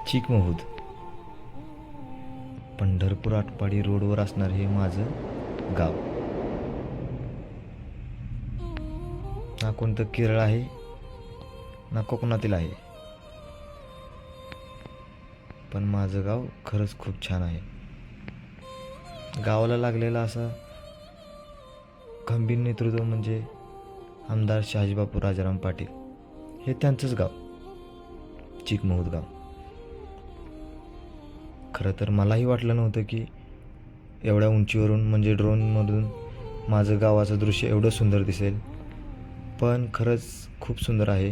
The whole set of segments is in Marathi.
चिकमहूद, पंढरपूर आटपाडी रोडवर असणार हे माझं गाव. ना कोणतं केरळ आहे ना कोकणातील आहे, पण माझं गाव खरंच खूप छान आहे. गावाला लागलेला असा खंबीर नेतृत्व म्हणजे आमदार शहाजीबापू राजाराम पाटील. हे त्यांचंच गाव, चिकमहूद गाव. खरं तर मलाही वाटलं नव्हतं की एवढ्या उंचीवरून म्हणजे ड्रोनमधून माझं गावाचं दृश्य एवढं सुंदर दिसेल, पण खरंच खूप सुंदर आहे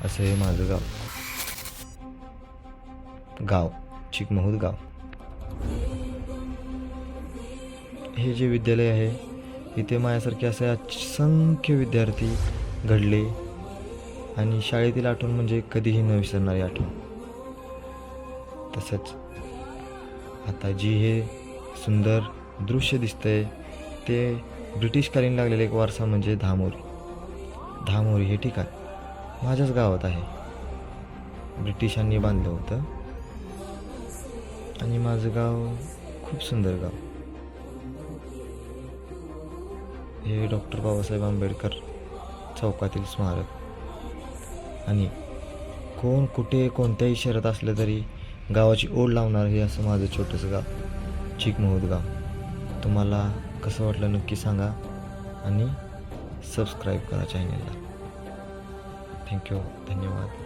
असं हे माझं गाव चिकमहूद गाव. हे जे विद्यालय आहे इथे माझ्यासारखे असे असंख्य विद्यार्थी घडले आणि शाळेतील आठवण म्हणजे कधीही न विसरणारी आठवण. तसंच आता जी हे सुंदर दृश्य दिसतंय ते ब्रिटिशकालीन लागलेले एक वारसा म्हणजे धामोरी हे ठिकाण माझ्याच गावात आहे. ब्रिटिशांनी बांधलं होतं आणि माझं गाव खूप सुंदर गाव. हे डॉक्टर बाबासाहेब आंबेडकर चौकातील स्मारक आणि कोण कुठे कोणत्याही शहरात असलं तरी गावाची ओढ लावणार हे असं माझं छोटंसं गाव चिकमहूद गाव. तुम्हाला कसं वाटलं नक्की सांगा आणि सबस्क्राईब करा चॅनलला. थँक्यू, धन्यवाद.